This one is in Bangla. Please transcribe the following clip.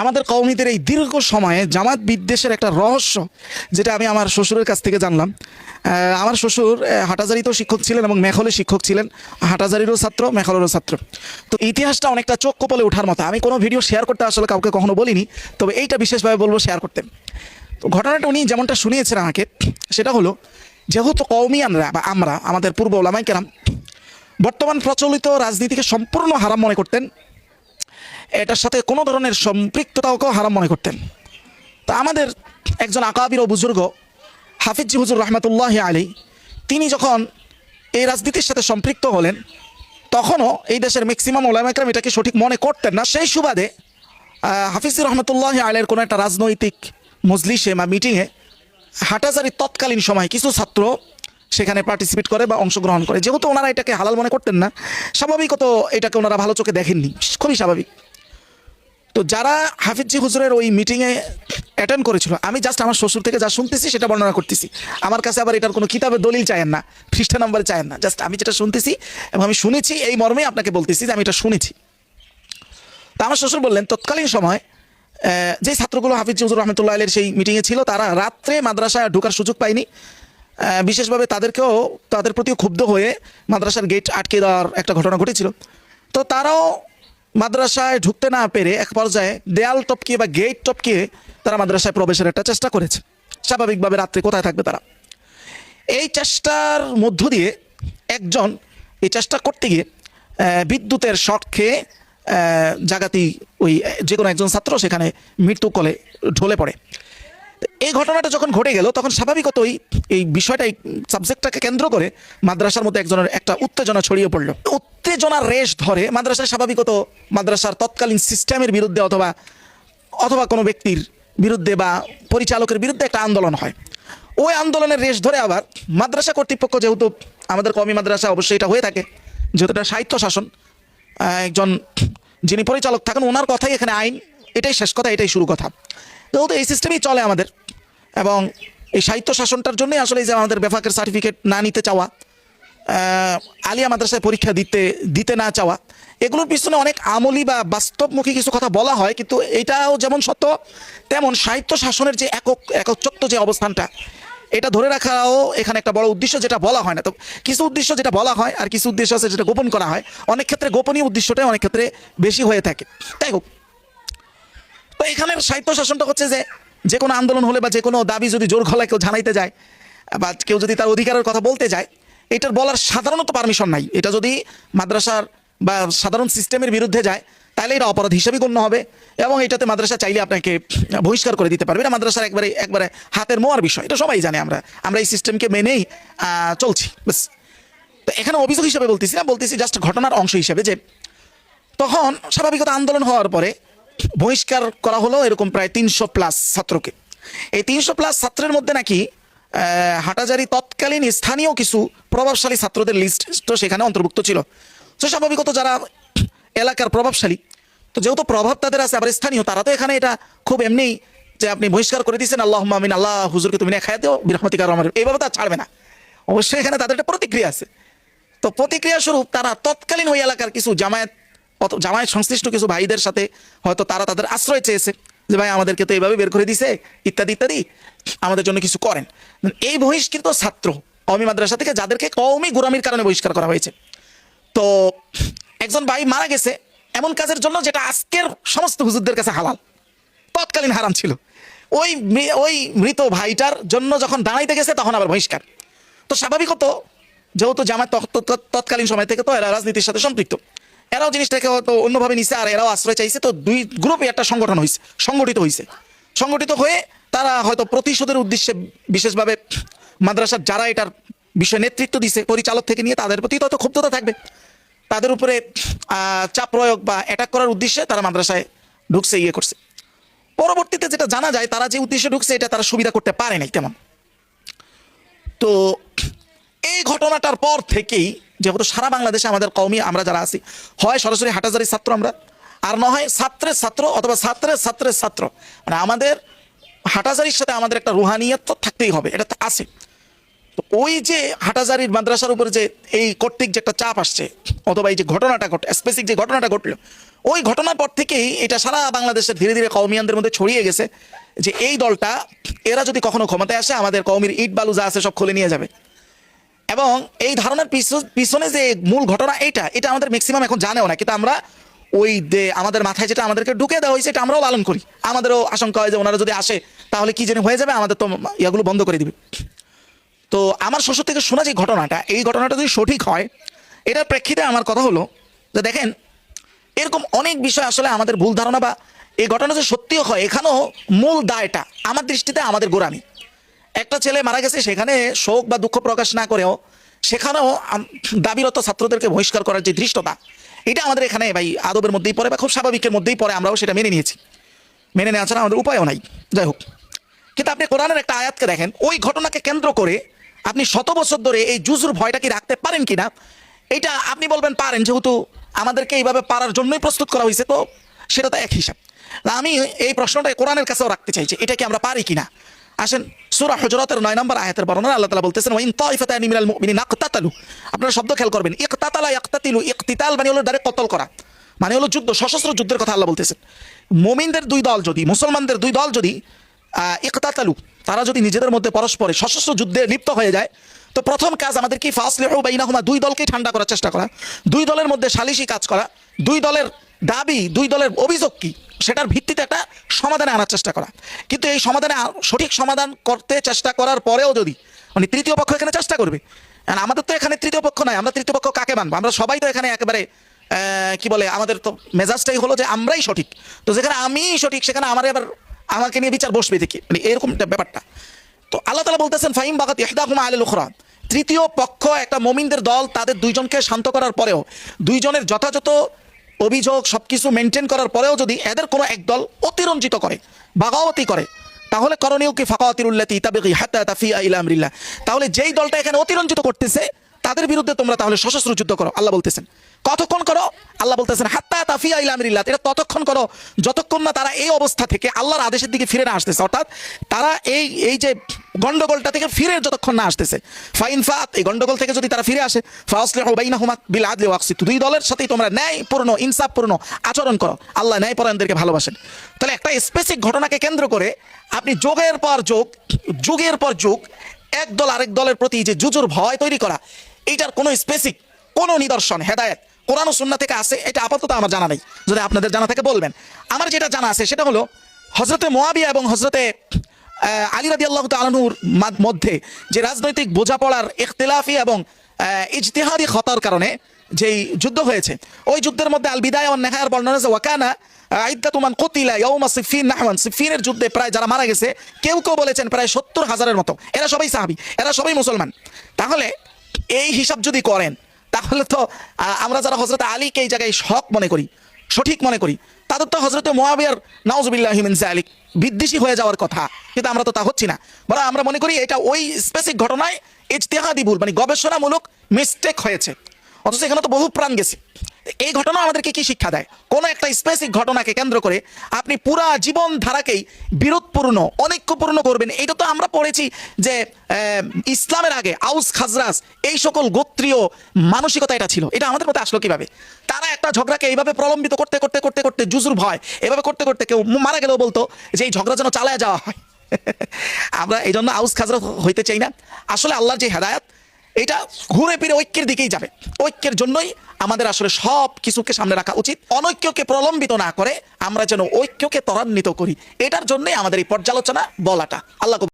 আমাদের কওমিদের এই দীর্ঘ সময়ে জামাত বিদ্বেষের একটা রহস্য, যেটা আমি আমার শ্বশুরের কাছ থেকে জানলাম। আমার শ্বশুর হাটাজারিতেও শিক্ষক ছিলেন এবং মেখলে শিক্ষক ছিলেন, হাটাজারিরও ছাত্র, মেখলেরও ছাত্র। তো ইতিহাসটা অনেকটা চোখ কপলে ওঠার মতো। আমি কোনো ভিডিও শেয়ার করতে আসলে কাউকে কখনো বলিনি, তবে এইটা বিশেষভাবে বলবো শেয়ার করতে। তো ঘটনাটা উনি যেমনটা শুনিয়েছেন আমাকে, সেটা হলো যেহেতু কওমিয়ানরা বা আমরা আমাদের পূর্ব ওলামায়ে কেরাম বর্তমান প্রচলিত রাজনীতিকে সম্পূর্ণ হারাম মনে করতেন, এটার সাথে কোনো ধরনের সম্পৃক্ততাকেও হারাম মনে করতেন। তা আমাদের একজন আকাবির ও বুজুর্গ হাফিজি হুজুর রহমতুল্লাহ আলী, তিনি যখন এই রাজনীতির সাথে সম্পৃক্ত হলেন, তখনও এই দেশের ম্যাক্সিমাম ওলামায়ে কেরাম এটাকে সঠিক মনে করতেন না। সেই সুবাদে হাফিজি রহমতুল্লাহ আলীর কোনো একটা রাজনৈতিক মজলিসে বা মিটিংয়ে হাটাজারির তৎকালীন সময় কিছু ছাত্র সেখানে পার্টিসিপেট করে বা অংশগ্রহণ করে। যেহেতু ওনারা এটাকে হালাল মনে করতেন না, স্বাভাবিকত এটাকে ওনারা ভালো চোখে দেখেননি, খুবই স্বাভাবিক। তো যারা হাফিজি হুজুরের ওই মিটিংয়ে অ্যাটেন্ড করেছিল, আমি জাস্ট আমার শ্বশুর থেকে যা শুনতেছি সেটা বর্ণনা করতেছি। আমার কাছে আবার এটার কোনো কিতাবের দলিল চায়েন না, পৃষ্ঠা নাম্বার চায়েন না, জাস্ট আমি যেটা শুনতেছি এবং আমি শুনেছি এই মর্মে আপনাকে বলতেছি যে আমি এটা শুনেছি। তো আমার শ্বশুর বললেন তৎকালীন সময় যে ছাত্রগুলো হাফিজি হুজুর রহমতুল্লাহ আলীর সেই মিটিংয়ে ছিল, তারা রাত্রে মাদ্রাসায় ঢোকার সুযোগ পায়নি। বিশেষভাবে তাদের প্রতিও ক্ষুব্ধ হয়ে মাদ্রাসার গেট আটকে দেওয়ার একটা ঘটনা ঘটেছিল। তো তারাও মাদ্রাসায় ঢুকতে না পেরে এক পর্যায়ে দেয়াল টপকিয়ে বা গেট টপকিয়ে তারা মাদ্রাসায় প্রবেশের একটা চেষ্টা করেছে। স্বাভাবিকভাবে রাত্রে কোথায় থাকবে তারা? এই চেষ্টার মধ্য দিয়ে একজন এই চেষ্টা করতে গিয়ে বিদ্যুতের শক খেয়ে জাগাতি ওই যে কোনো একজন ছাত্র সেখানে মৃত্যু কোলে ঢলে পড়ে। এই ঘটনাটা যখন ঘটে গেল, তখন স্বাভাবিকতই এই বিষয়টা, এই সাবজেক্টটাকে কেন্দ্র করে মাদ্রাসার মধ্যে একজনের একটা উত্তেজনা ছড়িয়ে পড়লো। উত্তেজনার রেশ ধরে মাদ্রাসায় স্বাভাবিকত মাদ্রাসার তৎকালীন সিস্টেমের বিরুদ্ধে অথবা কোনো ব্যক্তির বিরুদ্ধে বা পরিচালকের বিরুদ্ধে একটা আন্দোলন হয়। ওই আন্দোলনের রেশ ধরে আবার মাদ্রাসা কর্তৃপক্ষ, যেহেতু আমাদের কওমি মাদ্রাসা অবশ্যই এটা হয়ে থাকে, যেহেতু এটা সাহিত্য শাসন, একজন যিনি পরিচালক থাকেন ওনার কথাই এখানে আইন, এটাই শেষ কথা, এটাই শুরু কথা। যেহেতু এই সিস্টেমেই চলে আমাদের, এবং এই সাহিত্য শাসনটার জন্যই আসলে এই যে আমাদের বেফাকের সার্টিফিকেট না নিতে চাওয়া, আলিয়া মাদ্রাসায় পরীক্ষা দিতে না চাওয়া, এগুলোর পিছনে অনেক আমলি বা বাস্তবমুখী কিছু কথা বলা হয়। কিন্তু এটাও যেমন সত্য, তেমন সাহিত্য শাসনের যে একচ্ছত্ব যে অবস্থানটা, এটা ধরে রাখাও এখানে একটা বড় উদ্দেশ্য, যেটা বলা হয় না। তো কিছু উদ্দেশ্য যেটা বলা হয়, আর কিছু উদ্দেশ্য আছে যেটা গোপন করা হয়। অনেক ক্ষেত্রে গোপনীয় উদ্দেশ্যটাই অনেক ক্ষেত্রে বেশি হয়ে থাকে। তাই হোক, তো এখানের সাহিত্য শাসনটা হচ্ছে যে কোনো আন্দোলন হলে বা যে কোনো দাবি যদি জোর গলায় কেউ জানাইতে যায় বা কেউ যদি তার অধিকারের কথা বলতে যায়, এটার বলার সাধারণত পারমিশন নাই। এটা যদি মাদ্রাসার বা সাধারণ সিস্টেমের বিরুদ্ধে যায়, তাহলে এটা অপরাধ হিসেবে গণ্য হবে, এবং এটাতে মাদ্রাসা চাইলে আপনাকে বহিষ্কার করে দিতে পারবে। এটা মাদ্রাসার একবারে হাতের মোয়ার বিষয়, এটা সবাই জানে। আমরা এই সিস্টেমকে মেনেই চলছি, বাস। তো এখানে অভিযোগ হিসেবে বলতেছি জাস্ট ঘটনার অংশ হিসেবে, যে তখন স্বাভাবিকত আন্দোলন হওয়ার পরে বহিষ্কার করা হলো এরকম প্রায় 300+ ছাত্রকে। এই 300+ ছাত্রের মধ্যে নাকি হাটাজারি তৎকালীন স্থানীয় কিছু প্রভাবশালী ছাত্রদের লিস্ট তো সেখানে অন্তর্ভুক্ত ছিল। তো স্বাভাবিকত যারা এলাকার প্রভাবশালী, তো যেহেতু প্রভাব তাদের আছে, আবার স্থানীয়, তারা তো এখানে এটা খুব এমনি যে আপনি বহিষ্কার করে দিয়েছেন, আল্লাহুম্মা আমিন, আল্লাহ হুজুরকে তুমি খাইয়া দিও বিরহমাতিকা রহমান, এইভাবে তার ছাড়বে না। অবশ্যই এখানে তাদের একটা প্রতিক্রিয়া আছে। তো প্রতিক্রিয়া স্বরূপ তারা তৎকালীন ওই এলাকার কিছু জামায়াত সংশ্লিষ্ট কিছু ভাইদের সাথে হয়তো তারা তাদের আশ্রয় চেয়েছে, যে ভাই আমাদেরকে তো এইভাবে বের করে দিছে, ইত্যাদি ইত্যাদি, আমাদের জন্য কিছু করেন। এই বহিষ্কৃত ছাত্র কওমি মাদ্রাসা থেকে, যাদেরকে কওমি গোলামির কারণে বহিষ্কার করা হয়েছে, তো একজন ভাই মারা গেছে এমন কাজের জন্য যেটা আজকের সমস্ত হুজুরদের কাছে হালাল, তৎকালীন হারাম ছিল। ওই মৃত ভাইটার জন্য যখন দাঁড়াইতে গেছে, তখন আবার বহিষ্কার। তো স্বাভাবিকত যেহেতু জামাত তৎকালীন সময় থেকে তো এরা রাজনীতির সাথে সম্পৃক্ত, এরাও জিনিসটাকে হয়তো অন্যভাবে নিছে, আর এরাও আশ্রয় চাইছে। তো দুই গ্রুপে একটা সংগঠিত হয়ে তারা হয়তো প্রতিশোধের উদ্দেশ্যে বিশেষভাবে মাদ্রাসার যারা এটার বিষয় নেতৃত্ব দিছে, পরিচালক থেকে নিয়ে, তাদের প্রতি তো ক্ষুব্ধতা থাকবে, তাদের উপরে চাপ প্রয়োগ বা অ্যাটাক করার উদ্দেশ্যে তারা মাদ্রাসায় ঢুকছে, করছে। পরবর্তীতে যেটা জানা যায়, তারা যে উদ্দেশ্যে ঢুকছে এটা তারা সুবিধা করতে পারে নাই তেমন। তো এই ঘটনাটার পর থেকেই যেহেতু সারা বাংলাদেশে আমাদের কওমি আমরা যারা আছি, হয় সরাসরি হাটাজারির ছাত্র আমরা, আর না হয় ছাত্রের ছাত্র অথবা ছাত্রের ছাত্র, মানে আমাদের হাটাজারির সাথে আমাদের একটা রুহানিয়ত তো থাকতেই হবে, এটা তো আছে। তো ওই যে হাটাজারির মাদ্রাসার উপরে যে এই কর্তৃক যে একটা চাপ আসছে, অথবা এই যে ঘটনাটা স্পেসিফিক যে ঘটনাটা ঘটলো, ওই ঘটনার পর থেকেই এটা সারা বাংলাদেশের ধীরে ধীরে কওমিয়ানদের মধ্যে ছড়িয়ে গেছে যে এই দলটা, এরা যদি কখনো ক্ষমতায় আসে আমাদের কওমির ইট বালু যা আছে সব খুলে নিয়ে যাবে। এবং এই ধারণার পিছনে যে মূল ঘটনা এটা আমাদের ম্যাক্সিমাম এখন জানেও না, কিন্তু আমরা ওই আমাদের মাথায় যেটা আমাদেরকে ঢুকে দেওয়া হয়েছে এটা আমরাও লালন করি। আমাদেরও আশঙ্কা হয় যে ওনারা যদি আসে তাহলে কি যেন হয়ে যাবে, আমাদের তো ইয়াগুলো বন্ধ করে দিবে। তো আমার শ্বশুর থেকে শোনা যে ঘটনাটা, এই ঘটনাটা যদি সঠিক হয়, এটার প্রেক্ষিতে আমার কথা হলো যে দেখেন, এরকম অনেক বিষয় আসলে আমাদের ভুল ধারণা, বা এই ঘটনা যে সত্যিও হয়, এখানেও মূল দায়টা আমার দৃষ্টিতে আমাদের গোড়ামি। একটা ছেলে মারা গেছে, সেখানে শোক বা দুঃখ প্রকাশ না করেও সেখানেও দাবিরত ছাত্রদেরকে বহিষ্কার করার যে ধৃষ্টতা, এটা আমাদের এখানে ভাই আদবের মধ্যেই পড়ে বা খুব স্বাভাবিকের মধ্যেই পড়ে। আমরাও সেটা মেনে নিয়েছি, মেনে নেওয়া ছাড়া আমাদের উপায়ও নাই। যাই হোক, কিন্তু আপনি কোরআনের একটা আয়াতকে দেখেন, ওই ঘটনাকে কেন্দ্র করে আপনি শত বছর ধরে এই জুজুর ভয়টা কি রাখতে পারেন কিনা, এটা আপনি বলবেন পারেন, যেহেতু আমাদেরকে এইভাবে পারার জন্যই প্রস্তুত করা হয়েছে, তো সেটা তো এক হিসাব। আমি এই প্রশ্নটা কোরআনের কাছেও রাখতে চাইছি, এটা কি আমরা পারি কিনা। আসেন, সূরা হুজুরাতের 9 নম্বর আয়াতের বর্ণনা আল্লাহ তাআলা বলতেছেন, ওয়া ইন তাইফাতানি মিনাল মুমিনিনা ইকতাতালু। আপনারা শব্দ খেয়াল করবেন, ইকতাতালা ইয়াকতাতিলু, ইকতিতাল মানে হলো ডাইরেক্ট কতল করা, মানে হলো যুদ্ধ, সশস্ত্র যুদ্ধের কথা আল্লাহ বলতেছেন। মুমিনদের দুই দল যদি, মুসলমানদের দুই দল যদি ইকতাতালু, তারা যদি নিজেদের মধ্যে পরস্পরে সশস্ত্র যুদ্ধে লিপ্ত হয়ে যায়, তো প্রথম কাজ আমাদের কি, ফাসলিহু বাইনাহুমা, দুই দলকে ঠান্ডা করার চেষ্টা করা, দুই দলের মধ্যে সালিশি কাজ করা, দুই দলের দাবি, দুই দলের অভিযোগ কি সেটার ভিত্তিতে একটা সমাধানে আনার চেষ্টা করা। কিন্তু এই সমাধানে সঠিক সমাধান করতে চেষ্টা করার পরেও যদি মানে তৃতীয় পক্ষ এখানে চেষ্টা করবে, আমাদের তো এখানে তৃতীয় পক্ষ নাই, আমরা তৃতীয় পক্ষ কাকে মানবো? আমরা সবাই তো এখানে একেবারে কি বলে, আমাদের তো মেজাজটাই হলো যে আমরাই সঠিক, তো যেখানে আমি সঠিক সেখানে আমাকে নিয়ে বিচার বসবে দেখি, মানে এরকম ব্যাপারটা। তো আল্লাহ তাআলা বলতেছেন, ফাইম বাগাত ইহদাহুমা আলাল উখরা, তৃতীয় পক্ষ একটা মুমিনদের দল তাদের দুইজনকে শান্ত করার পরেও, দুইজনের যথাযথ অভিযোগ সবকিছু মেনটেন করার পরেও যদি এদের কোনো এক দল অতিরঞ্জিত করে, বাগাওয়াতি করে, তাহলে করণীয় কি, ফাকাতিলুল্লাতী তাবগী হাত্তা তাফিয়া ইলা আমরিল্লাহ, তাহলে যেই দলটা এখানে অতিরঞ্জিত করতেছে তাদের বিরুদ্ধে তোমরা তাহলে সশস্ত্র যুদ্ধ করো। আল্লাহ বলতেছেন কতক্ষণ করো? আল্লাহ বলতেছেন হাত্তা তাফিয়া ইলা আমরিল্লাহ, এটা ততক্ষণ করো যতক্ষণ না তারা এই অবস্থা থেকে আল্লাহর আদেশের দিকে ফিরে না আসতেছে, অর্থাৎ তারা এই যে গন্ডগোলটা থেকে ফিরে যতক্ষণ না আসতেছে। ফাইন ফাত, এই গন্ডগোল থেকে যদি তারা ফিরে আসে, ফাসলিহু বাইনাহুমা বিল আদলি ওয়া আকসিতু, দুই দলের সাথেই তোমরা ন্যায়পূর্ণ ইনসাফপূর্ণ আচরণ করো। আল্লাহ ন্যায়পরায়ণদেরকে ভালোবাসেন। তাহলে একটা স্পেসিফিক ঘটনাকে কেন্দ্র করে আপনি যুগের পর যুগ, যুগের পর যুগ এক দল আরেক দলের প্রতি যে জুজুর ভয় তৈরি করা, এইটার কোনো স্পেসিফিক কোনো নিদর্শন হেদায়েত কোরআন ও সুন্নাহ থেকে আসে এটা আপাতত আমার জানা নেই। যদি আপনাদের জানা থাকে বলবেন। আমার যেটা জানা আছে সেটা হলো হযরতে মুয়াবিয়া এবং হযরতে আলী রাদিয়াল্লাহু তাআলা আনহুর মধ্যে যে রাজনৈতিক বোঝাপড়ার ইখতিলাফি এবং ইজতিহাদি খতার কারণে যেই যুদ্ধ হয়েছে, ওই যুদ্ধের মধ্যে আল বিদায়া ওয়ান নিহায়ার বর্ণনা আছে, ওয়াকানা আইদ্দাতু মান কুতিলা ইয়াউমা সিফফিন নাহওয়ান, সিফফিনের যুদ্ধে প্রায় যারা মারা গেছে কেউ কেউ বলেছেন প্রায় 70,000-এর মতো, এরা সবাই সাহাবী, এরা সবাই মুসলমান। তাহলে এই হিসাব যদি করেন তাহলে তো আমরা যারা হযরত আলীকে এই জায়গায় হক মনে করি, সঠিক মনে করি, তাদের তো হযরতে মুয়াবিয়ার নাউযুবিল্লাহি মিন যালিক বিদ্বেষী হয়ে যাওয়ার কথা, কিন্তু আমরা তো তা হচ্ছি না। বরং আমরা মনে করি এটা ওই স্পেসিফিক ঘটনায় ইজতিহাদি ভুল, মানে গবেষণামূলক মিস্টেক হয়েছে, অথচ এখানে তো বহু প্রাণ গেছে। এই ঘটনা আমাদেরকে কি শিক্ষা দেয়? কোনো একটা স্পেসিফিক ঘটনাকে কেন্দ্র করে আপনি পুরা জীবন ধারাকেই বিরোধপূর্ণ অনৈক্যপূর্ণ করবেন, এটা তো আমরা পড়েছি যে ইসলামের আগে আউস খাজরাজ এই সকল গোত্রীয় মানসিকতা এটা ছিল। এটা আমাদের মধ্যে আসলো কিভাবে? তারা একটা ঝগড়াকে এইভাবে প্রলম্বিত করতে করতে করতে করতে জুজুর ভয় এভাবে করতে করতে কেউ মারা গেলেও বলতো যে এই ঝগড়া যেন চালায় যাওয়া হয়। আমরা এই জন্য আউস খাজরাজ হইতে চাই না। আসলে আল্লাহর যে হেদায়াত, এটা ঘুরে ফিরে ঐক্যের দিকেই যাবে। ঐক্যের জন্যই আমাদের আসলে সব কিছুকে সামনে রাখা উচিত, অনৈক্যকে প্রলম্বিত না করে আমরা যেন ঐক্যকে ত্বরান্বিত করি। এটার জন্যই আমাদের এই পর্যালোচনা বলাটা। আল্লাহ